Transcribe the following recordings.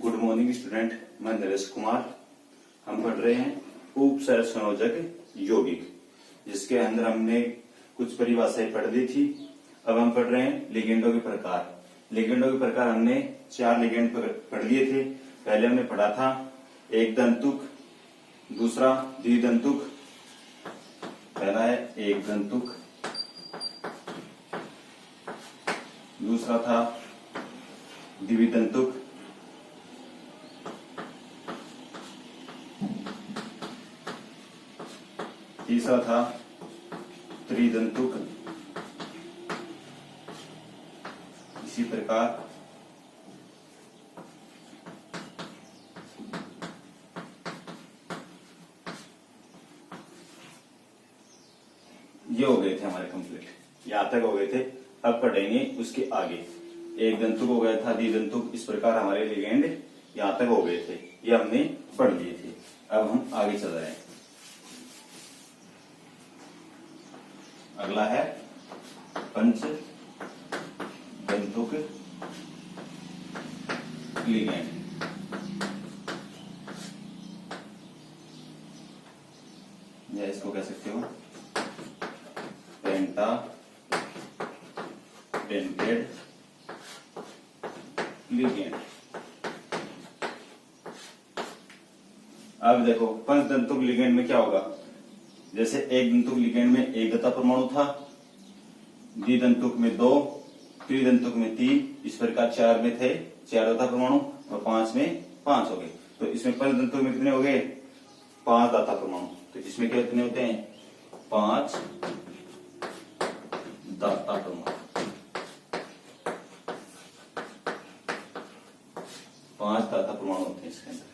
Good morning student, मैं नरेश कुमार। हम पढ़ रहे हैं उप संयोजक यौगिक, जिसके अंदर हमने कुछ परिभाषाएं पढ़ ली थी। अब हम पढ़ रहे हैं लिगेंडों के प्रकार। लिगेंडों के प्रकार हमने 4 लिगेंड पढ़ लिए थे। पहले हमने पढ़ा था एक दंतुक, दूसरा द्विदंतुक। पहला है एक दंतुक, दूसरा था द्विदंतुक, तीसरा था त्रिदंतुक। इसी प्रकार ये हो गए थे हमारे कंप्लीट, यहां तक हो गए थे। अब पढ़ेंगे उसके आगे। एक दंतुक हो गया था, द्विदंतुक, इस प्रकार हमारे लिगेंड यहां तक हो गए थे। ये हमने पढ़ लिए थे। अब हम आगे चल रहे हैं। अगला है पंच दंतुक लिगेंड। या इसको कह सकते हो पेंटा डेंटेड लिगेंड। अब देखो पंच दंतुक लिगेंड में क्या होगा। जैसे एक दंतुक लिगेंड में एक दत्ता परमाणु था, द्विदंतुक में 2, त्रिदंतुक में 3, इस प्रकार 4 में थे 4 दत्ता परमाणु और 5 में 5 हो गए। तो इसमें पंच दंतुक में कितने हो गए? 5 दत्ता परमाणु। तो इसमें क्या कितने होते हैं? 5 दत्ता परमाणु। 5 दत्ता परमाणु होते हैं इसके अंदर,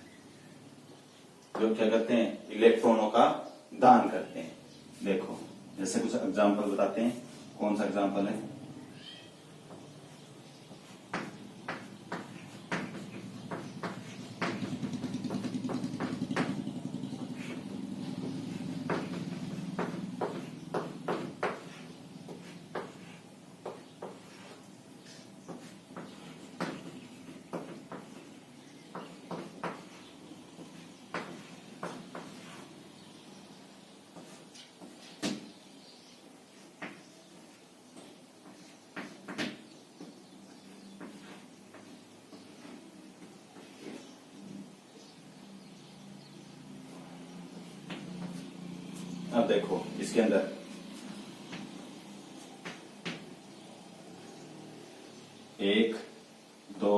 जो क्या करते हैं? इलेक्ट्रॉनों का दान करते हैं। देखो जैसे कुछ एग्जाम्पल बताते हैं। कौन सा एग्जाम्पल है? अब देखो इसके अंदर एक दो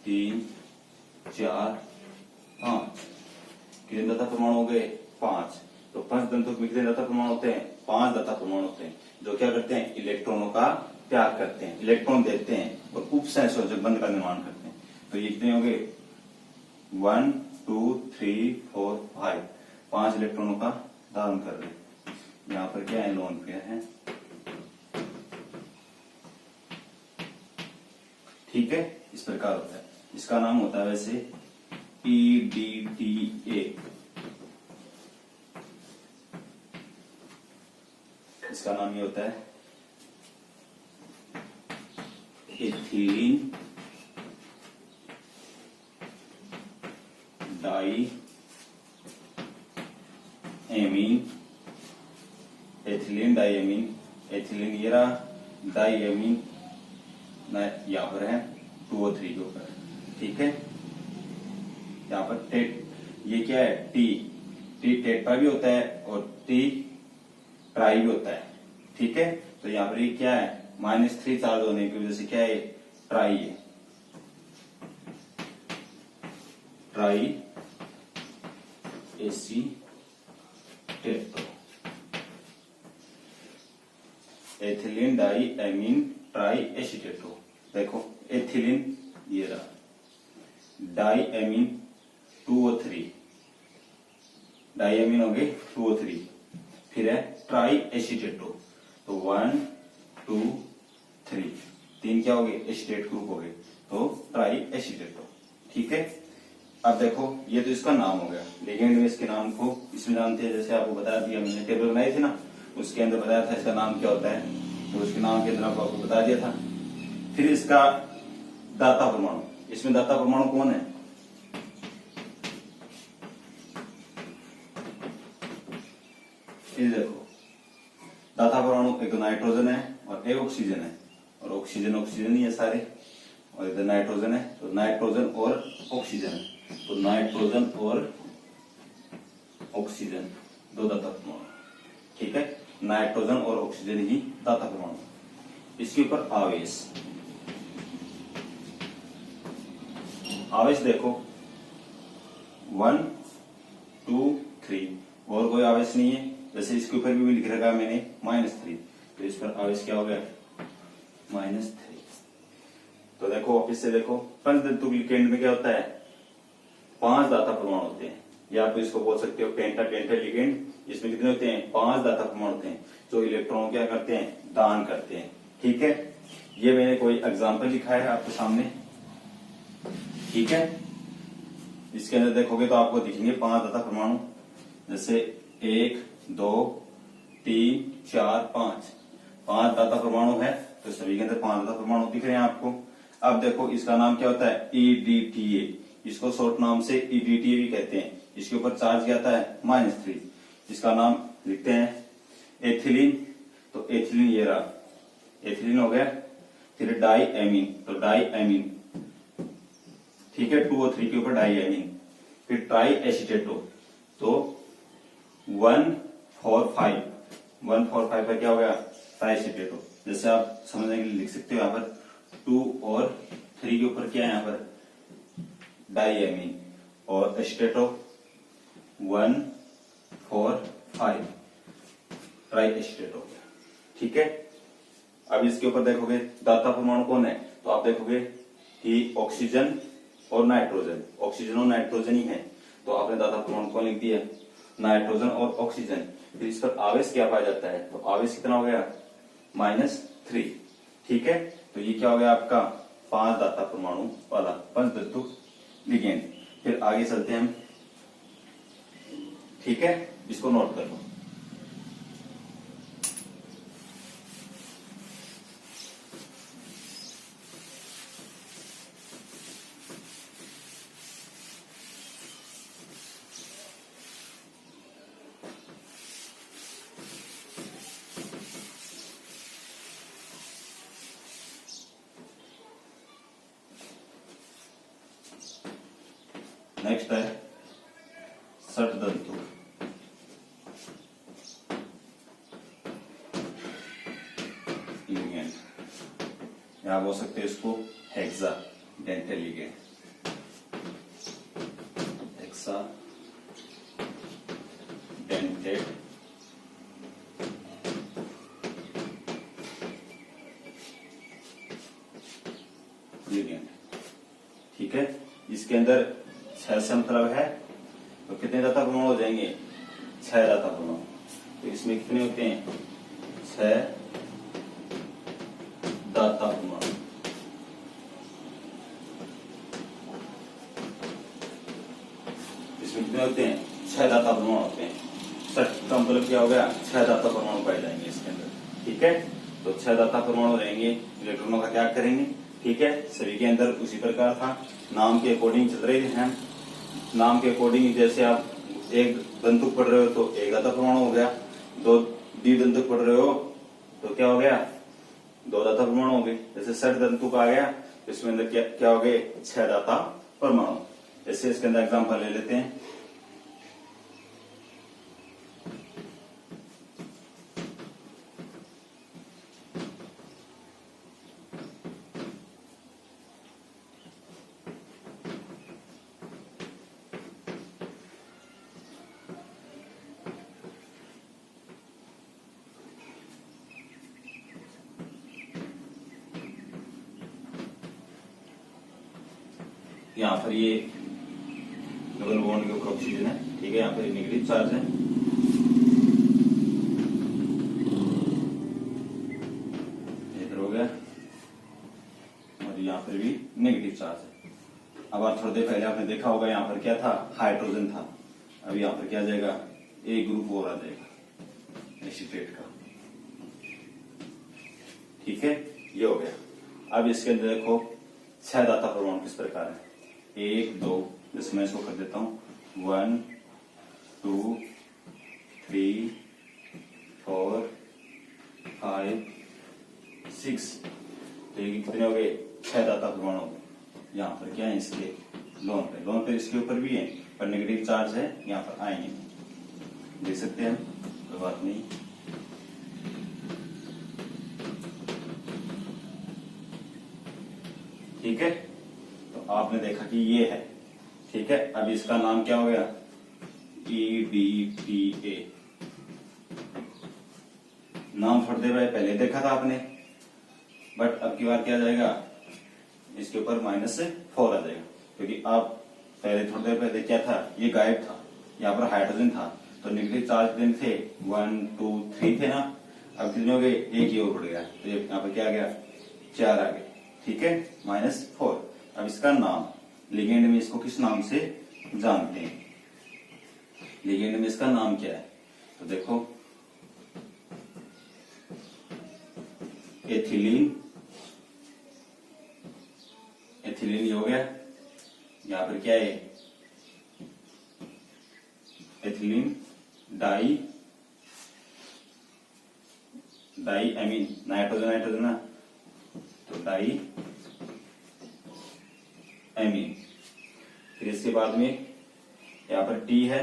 3 4 5 कितने दत्ता परमाणु हो गए? 5। तो पंच दंतुक में कितने दत्ता परमाणु होते हैं? 5 दत्ता परमाणु होते हैं, जो क्या करते हैं? इलेक्ट्रॉनों का त्याग करते हैं, इलेक्ट्रॉन देते हैं और उप संयोजक बंध का निर्माण करते हैं। तो ये कितने हो गए? 1 2 3 4 5 5 इलेक्ट्रॉनों का दान कर रहे हैं। यहाँ पर क्या है? लोन पेयर है। ठीक है, इस प्रकार होता है। इसका नाम होता है वैसे EDTA। इसका नाम ये होता है ethylene die amine. Ethylene die amine, ethylene ये रहा, डाई एमीन यहाँ पर है 2 और 3 के ऊपर। ठीक है, यहाँ पर टेट, ये क्या है? टी टेट्रा भी होता है और टी ट्राई भी होता है। ठीक है, तो यहाँ पर ये क्या है? -3 चार्ज होने की वजह से क्या है? ट्राई है, ट्राई एसीटेट्रो। एथिलीन डाई एमीन ट्राई एसीटेट्रो। देखो एथिलीन ये रहा, डाई एमीन 2 और 3, डाई एमीन हो गए 2 और 3, फिर है ट्राई एसीटेट्रो। तो 1 2 3 क्या हो गए? एसीटेट ग्रुप हो गए, तो ट्राई एसीटेट्रो। ठीक है, अब देखो ये तो इसका नाम हो गया। लिगेंड में इसके नाम को इसमें जानते हैं, जैसे आपको बता दिया, मैंने टेबल बनाई थी ना, उसके अंदर बताया था इसका नाम क्या होता है, तो उसके नाम के अंदर आपको बता दिया था। फिर इसका दाता परमाणु। इसमें दाता परमाणु कौन है? ये देखो, दाता परमाणु एक नाइट्रोजन है और एक ऑक्सीजन है, और ऑक्सीजन ऑक्सीजन ही है सारे, और इधर नाइट्रोजन है, तो नाइट्रोजन और ऑक्सीजन है, तो नाइट्रोजन और ऑक्सीजन दो दाता परमाणु। ठीक है, नाइट्रोजन और ऑक्सीजन ही दाता परमाणु। इसके ऊपर आवेश, आवेश देखो 1 2 3, और कोई आवेश नहीं है। जैसे इसके ऊपर भी लिख रखा मैंने -3, तो इस पर आवेश क्या हो गया? -3। तो देखो वापिस से देखो, पंचतंतु लिगेंड में क्या होता है? 5 दाता परमाणु होते हैं, या आप इसको बोल सकते हो पेंटा लिगेंड। इसमें कितने होते हैं? 5 दाता परमाणु होते हैं, जो इलेक्ट्रॉन क्या करते हैं? दान करते हैं। ठीक है, ये मैंने कोई एग्जाम्पल लिखा है आपके सामने। ठीक है, इसके अंदर देखोगे तो आपको दिखेंगे 5 दाता परमाणु, जैसे 1 2 3 4 5 दाता परमाणु है, तो सभी के अंदर 5 दाता परमाणु दिख रहे हैं आपको। अब देखो इसका नाम क्या होता है? EDTA, इसको शॉर्ट नाम से EDTA भी कहते हैं। इसके ऊपर चार्ज क्या आता है? -3। इसका नाम लिखते हैं एथिलीन, तो एथिलीन ये रहा, एथिलीन हो गया। फिर डाई एमीन, तो डाई एमीन, ठीक है, 2 और 3 के ऊपर डाई एमीन। फिर ट्राई एसीटेटो, तो 145 पर क्या हो गया? ट्राई एसीटेटो। जैसे आप समझने के लिए लिख सकते हो, यहाँ पर 2 और 3 के ऊपर क्या है? यहाँ पर डाई एमीन, और एसीटेटो 145 ट्राई एसीटेटो। ठीक है, अब इसके ऊपर देखोगे दाता परमाणु कौन है, तो आप देखोगे कि ऑक्सीजन और नाइट्रोजन, ऑक्सीजन और नाइट्रोजन ही है, तो आपने दाता परमाणु कौन लिख दिया? नाइट्रोजन और ऑक्सीजन। फिर इस पर आवेश क्या पाया जाता है? तो आवेश कितना हो गया? -3। ठीक है, तो ये क्या हो गया आपका? 5 दाता परमाणु वाला पंचतंतु लिगेंड। फिर आगे चलते हैं हम। ठीक है, इसको नोट कर लो। नेक्स्ट है षटदंतु। लिगेंड, यहां बोल सकते हैं इसको hexa dental ligand, hexadentate ligand. ठीक है, इसके अंदर 6 से मतलब है, तो कितने दाता परमाणु हो जाएंगे? 6 दाता परमाणु। तो इसमें कितने होते हैं? 6 दाता परमाणु। इसमें कितने होते हैं? 6 दाता परमाणु होते हैं। षट का मतलब क्या हो गया? 6 दाता परमाणु पाए जाएंगे इसके अंदर। ठीक है, तो 6 दाता परमाणु रहेंगे, इलेक्ट्रॉनों का त्याग करेंगे। ठीक है, सभी के अंदर उसी प्रकार था, नाम के अकॉर्डिंग चल रहे हैं। नाम के अकॉर्डिंग, जैसे आप एक दंतुक पढ़ रहे हो तो एक दाता परमाणु हो गया, 2 द्विदंतुक पढ़ रहे हो तो क्या हो गया? 2 दाता परमाणु हो गए। जैसे षट दंतुक आ गया, तो इसमें अंदर क्या हो गए? 6 दाता परमाणु। जैसे इसके अंदर एग्जाम्पल ले लेते हैं। यहाँ पर ये डबल बॉन्ड के ऊपर ऑक्सीजन है। ठीक है, यहाँ पर नेगेटिव चार्ज है, इधर हो गया, और यहाँ पर भी नेगेटिव चार्ज है। अब आप थोड़ी देर पहले आपने देखा होगा, यहाँ पर क्या था? हाइड्रोजन था। अब यहाँ पर क्या आ जाएगा? ए ग्रुप और आ जाएगा एसीटेट का। ठीक है, ये हो गया। अब इसके अंदर देखो छह दाता परमाणु किस प्रकार है, 1 2, जैसे मैं इसको कर देता हूं 1 2 3 4 5 6, तो ये कितने हो गए, 6 दाता परमाणु हो गए। यहाँ पर क्या है, इसके लोन पे इसके ऊपर भी है पर नेगेटिव चार्ज है, यहाँ पर आएंगे देख सकते हैं, कोई बात नहीं। ठीक है, तो आपने देखा कि ये है। ठीक है, अब इसका नाम क्या हो गया, EDTA। नाम थोड़ी देर पहले देखा था आपने, बट अब की बार क्या जाएगा, इसके ऊपर -4 आ जाएगा, क्योंकि आप पहले थोड़ी देर पहले क्या था, ये गायब था, यहाँ पर हाइड्रोजन था, तो नेगेटिव चार्ज दिन थे 1 2 3 थे ना, अब कितने हो गए, एक ही और बढ़ गया, तो यहाँ पर क्या आ गया, 4 आ गए। ठीक है, -4। अब इसका नाम, लिगेंड में इसको किस नाम से जानते हैं, लिगेंड में इसका नाम क्या है, तो देखो एथिलीन, एथिलीन ये हो गया, यहां पर क्या है, एथिलीन डाई एमीन, नाइट्रोजन ना, तो डाई एमीन। फिर इसके बाद में यहां पर टी है,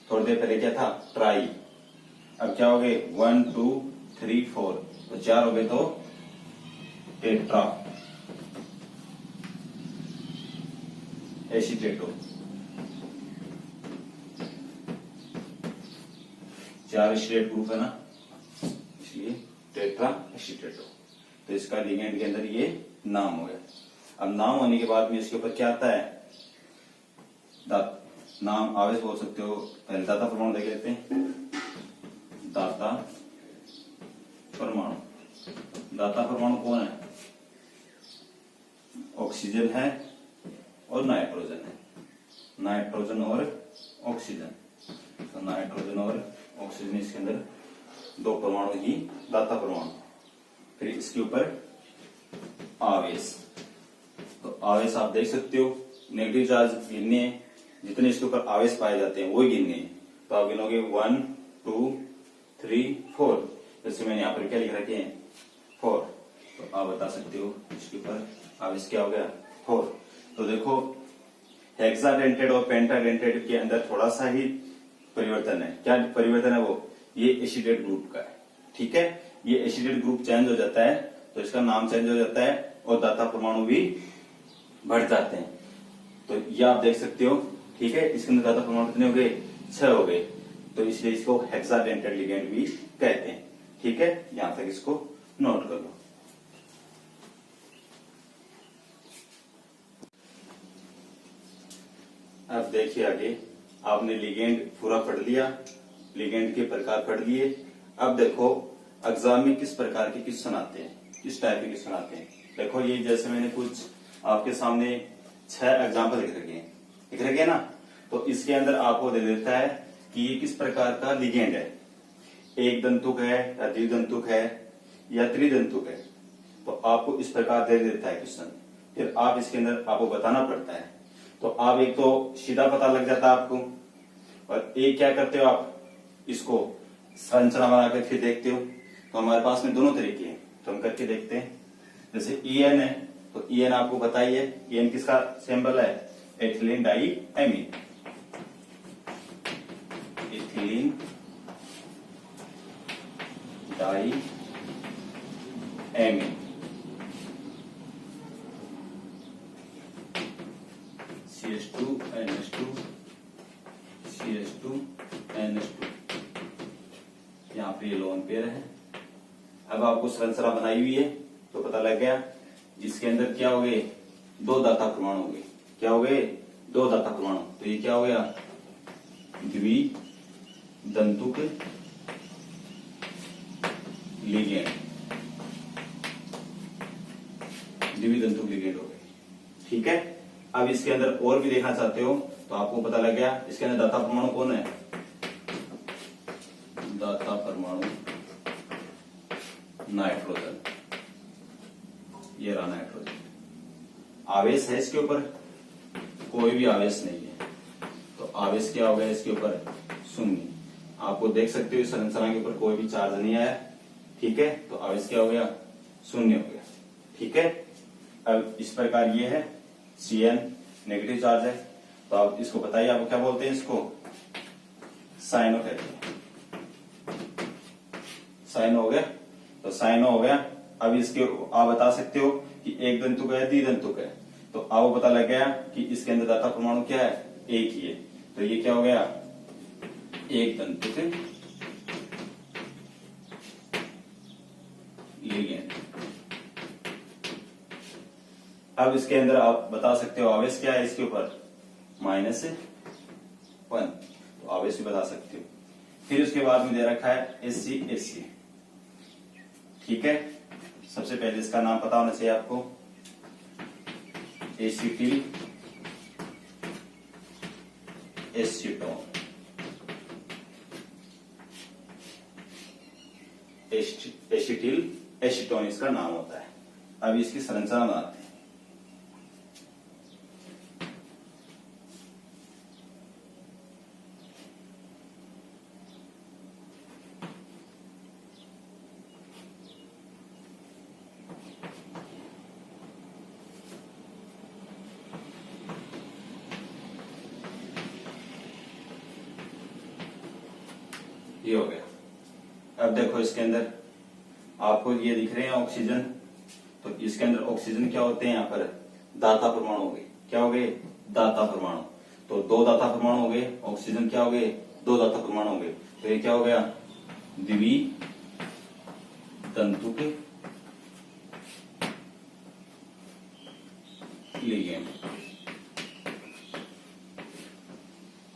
थोड़ी देर पहले क्या था, ट्राई, अब क्या हो गए 1 2 3 4, तो 4 हो गए, तो टेट्रा एसीटेटो, 4 एसीटेट ग्रुप है ना, इसलिए टेट्रा एसीटेटो। तो इसका लिगेंड के अंदर ये नाम हो गया। अब नाम होने के बाद में इसके ऊपर क्या आता है, नाम आवेश बोल सकते हो। पहले दाता परमाणु देख लेते हैं, दाता परमाणु, दाता परमाणु कौन है, ऑक्सीजन है और नाइट्रोजन है, नाइट्रोजन और ऑक्सीजन, तो नाइट्रोजन और ऑक्सीजन, इसके अंदर 2 परमाणु ही दाता परमाणु। फिर इसके ऊपर आवेश, तो आवेश आप देख सकते हो, नेगेटिव चार्ज गिनने हैं, जितने इसके ऊपर आवेश पाए जाते हैं वही गिनने हैं, तो आप गिनोगे 1 2 3 4, जैसे मैंने यहाँ पर क्या लिख रखे हैं 4, तो आप बता सकते हो इसके ऊपर आवेश क्या हो गया 4। तो देखो हेक्साडेंटेड और पेंटाडेंटेड के अंदर थोड़ा सा ही परिवर्तन है, क्या परिवर्तन है वो, ये एसिडेट ग्रुप का है। ठीक है, ये एसिडेट ग्रुप चेंज हो जाता है तो इसका नाम चेंज हो जाता है और दाता परमाणु भी बढ़ जाते हैं, तो ये आप देख सकते हो। ठीक है, इसके अंदर दाता परमाणु कितने हो गए, 6 हो गए, तो इसलिए इसको हेक्साडेंटेड लिगेंड भी कहते हैं। ठीक है, यहां तक इसको नोट कर लो। अब देखिए आगे, आपने लिगेंड पूरा पढ़ लिया, लिगेंड के प्रकार पढ़ लिए। अब देखो एग्जाम में किस प्रकार के क्वेश्चन आते हैं, किस टाइप के क्वेश्चन आते हैं। देखो ये जैसे मैंने कुछ आपके सामने 6 एग्जाम्पल लिख रखे हैं ना, तो इसके अंदर आपको दे देता है कि ये किस प्रकार का लिगेंड है, एक दंतुक है या द्विदंतुक है या त्रिदंतुक है, तो आपको इस प्रकार दे देता है क्वेश्चन। फिर आप इसके अंदर आपको बताना पड़ता है, तो आप एक तो सीधा पता लग जाता है आपको, और एक क्या करते हो आप इसको संरचना बनाकर फिर देखते हो। तो हमारे पास में दोनों तरीके हैं, तो हम करके देखते हैं। जैसे EN है, तो EN आपको बताइए, EN किसका सिंबल है, ethylene die amine, ethylene die amine. CH2 NH2 CH2 NH2, यहाँ पे ये लोन पेयर है। अब आपको संरचना बनाई हुई है तो पता लग गया, जिसके अंदर क्या हो गए, 2 दाता परमाणु हो गए, क्या हो गए, 2 दाता परमाणु, तो ये क्या हो गया, द्विदंतुक लिगेंड, द्विदंतुक लिगेंड हो गए। ठीक है, अब इसके अंदर और भी देखना चाहते हो तो आपको पता लग गया, इसके अंदर दाता परमाणु कौन है, दाता परमाणु नाइट्रोजन, ये रहा नाइट्रोजन। आवेश है इसके ऊपर, कोई भी आवेश नहीं है, तो आवेश क्या हो गया इसके ऊपर, शून्य। आपको देख सकते हो इस संरचना के ऊपर कोई भी चार्ज नहीं आया, ठीक है, तो आवेश क्या हो गया, शून्य हो गया, ठीक है। अब इस प्रकार ये है Cn नेगेटिव चार्ज है, तो आप इसको बताइए आप क्या बोलते हैं, इसको साइनो कहते हैं। साइनो हो गया, तो साइनो हो गया। अब इसके आप बता सकते हो कि एक दंतुक है द्विदंतुक है, तो आपको पता लग गया कि इसके अंदर दाता परमाणु क्या है, एक ही है, तो ये क्या हो गया, एक दंतुक लिगेंड। अब इसके अंदर आप बता सकते हो आवेश क्या है इसके ऊपर, -1, तो आवेश भी बता सकते हो। फिर उसके बाद में दे रखा है SC, ठीक है। सबसे पहले इसका नाम पता होना चाहिए आपको, एसिटिल एसीटोन, एसिटिल एसीटोन इसका नाम होता है। अब इसकी संरचना बनाते हैं। ये हो गया। अब देखो इसके अंदर आपको ये दिख रहे हैं ऑक्सीजन, तो इसके अंदर ऑक्सीजन क्या होते हैं, यहाँ पर दाता परमाणु हो गए, क्या हो गए, दाता परमाणु। तो 2 दाता परमाणु हो गए, ऑक्सीजन क्या हो गए, 2 दाता परमाणु हो गए, तो ये क्या हो गया, द्विदंतुक लिगेंड,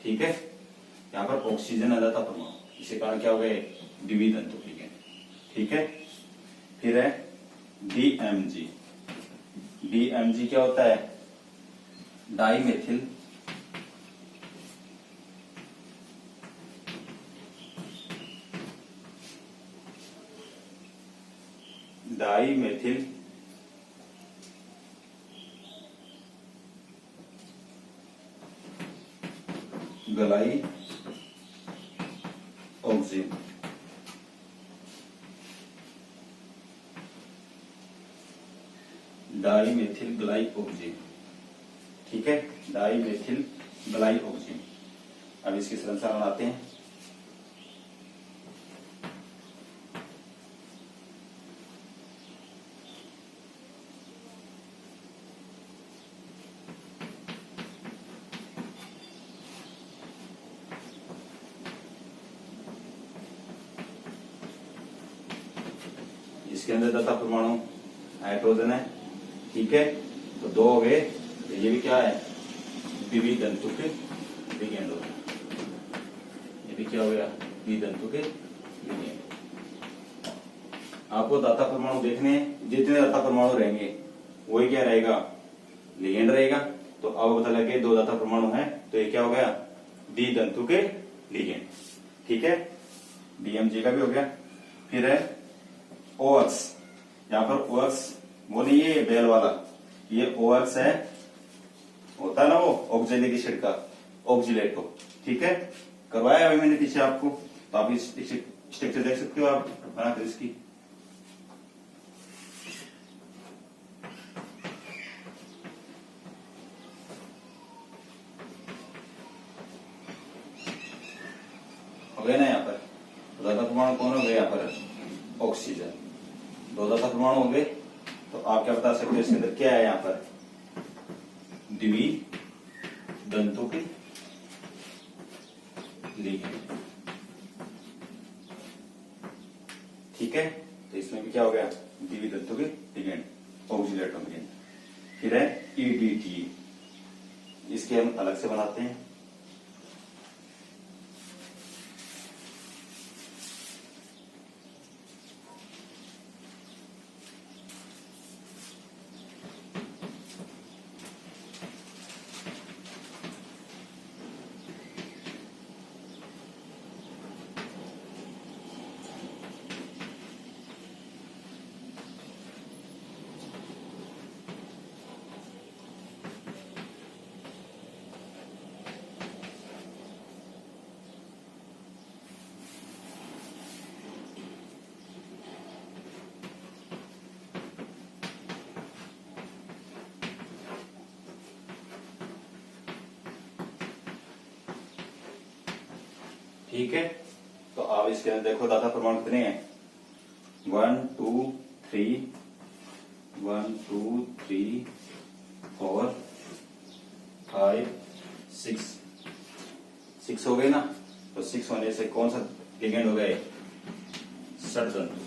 ठीक है। यहाँ पर ऑक्सीजन है दाता परमाणु, इसी कारण क्या हो गए, द्विदंतुक लिगेंड, ठीक है। फिर है DMG, DMG क्या होता है, डाइमेथिल गलाई ऑक्सीजन, डाइमेथिल ग्लाइकोजेन, ठीक है, डाइमेथिल ग्लाइकोजेन। अब इसकी संरचना बनाते हैं। इसके अंदर दाता परमाणु हाइड्रोजन है, ठीक है, तो 2 हो गए, तो ये भी क्या है, द्विदंतुक लिगेंड हो गया, ये भी क्या हो गया, द्विदंतुक लिगेंड। आपको दाता परमाणु देखने हैं, जितने दाता परमाणु रहेंगे वही क्या रहेगा, लिगेंड रहेगा। तो अब पता लगे 2 दाता परमाणु है, तो ये क्या हो गया, द्विदंतुक लिगेंड, ठीक है। DMG का भी हो गया। फिर है OX, यहाँ पर OX वो नहीं है बेल वाला, ये OX है, होता है ना वो ऑक्जेलिक एसिड का ऑक्जिलेटो, ठीक है, करवाया अभी मैंने पीछे आपको, तो आप इस स्ट्रक्चर देख सकते हो आप बनाकर इसकी। हो गया ना, यहाँ पर दाता परमाणु कौन हो गए, यहाँ पर ऑक्सीजन, 2 दाता परमाणु हो गए, तो आप क्या बता सकते हो इसके अंदर क्या है, यहाँ पर द्विदंतुक लिगेंड, ठीक है। तो इसमें भी क्या हो गया, द्विदंतुक लिगेंड, ऑक्जिलेटो लिगेंड। फिर है EDT, इसके हम अलग से बनाते हैं। ठीक है, तो आप इसके अंदर देखो दाता परमाणु कितने हैं, 1 2 3 1 2 3 4 5 6 हो गए ना। तो 6 होने से कौन सा लिगेंड हो गए, षडतंतु।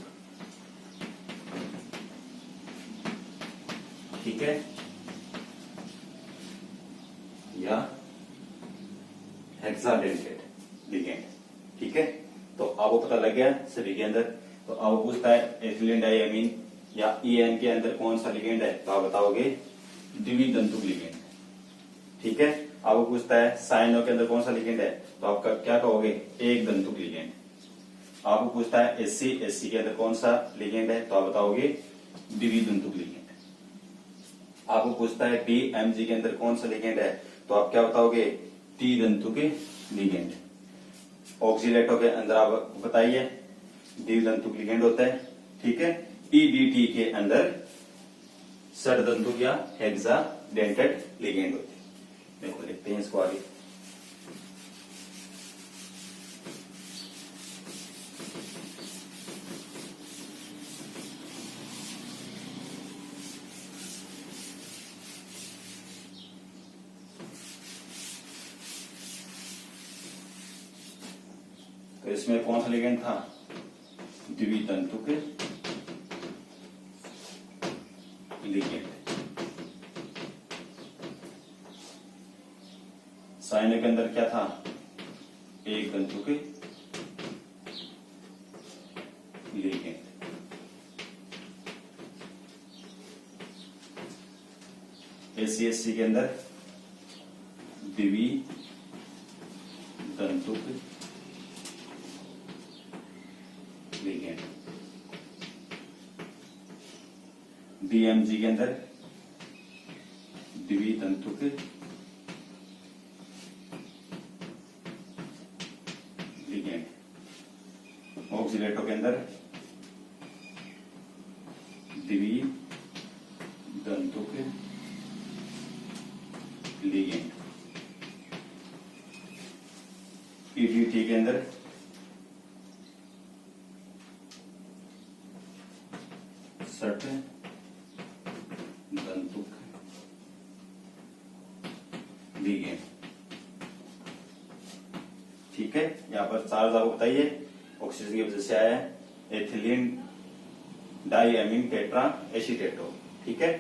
ठीक है, या हेक्साडेंटेड लिगेंड। ठीक है, तो आपको पता लग गया सभी के अंदर। तो आपको पूछता है एथिलीन डाइअमीन या EN के अंदर कौन सा लिगेंड है, तो आप बताओगे द्वितंतुक लिगेंड। ठीक है, आपको पूछता है साइनो के अंदर कौन सा लिगेंड है, तो आप क्या कहोगे, एक दंतुक लिगेंड। आपको पूछता है SC के अंदर कौन सा लिगेंड है, तो आप बताओगे द्वितंतुक लिगेंड। आपको पूछता है DMG के अंदर कौन सा लिगेंड है, तो आप क्या बताओगे, त्रिदंतुक लिगेंड। ऑक्सीलेटो के अंदर आप बताइए द्विदंतुक लिगेंड होता है। ठीक है, EDT के अंदर षडदंतुक या हेक्साडेंटेड लिगेंड होते हैं। देखो लिखते हैं इसको आगे। तो इसमें कौन सा लिगेंड था, द्वितंतुक लिगेंड। साइनो के अंदर क्या था, एक तंतुक लिगेंड। SC के अंदर द्वितंतुक लिगेंड। DMG के अंदर द्वितंतुक लिगेंड। ऑक्सीलेटो के अंदर द्वितंतुक लिगेंड। EDT के अंदर षडदंतुक लिगेंड। ठीक है, यहाँ पर चार्ज आपको बताइए, ऑक्सीजन की वजह से आया है, एथिलीन डाइअमीन टेट्रा एसीटेटो। ठीक है,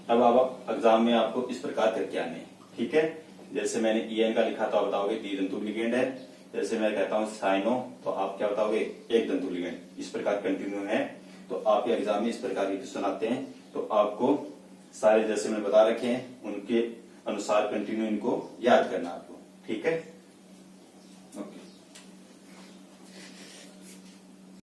अब आप एग्जाम में आपको इस प्रकार करके आने। ठीक है, जैसे मैंने EN का लिखा तो आप बताओगे द्विदंतुक लिगेंड है। जैसे मैं कहता हूं साइनो, तो आप क्या बताओगे, एक दंतुक लिगेंड। इस प्रकार कंटिन्यू है। तो आपके एग्जाम में इस प्रकार के क्वेश्चन आते हैं, तो आपको सारे जैसे मैंने बता रखे हैं उनके अनुसार कंटिन्यू इनको याद करना आपको। ठीक है।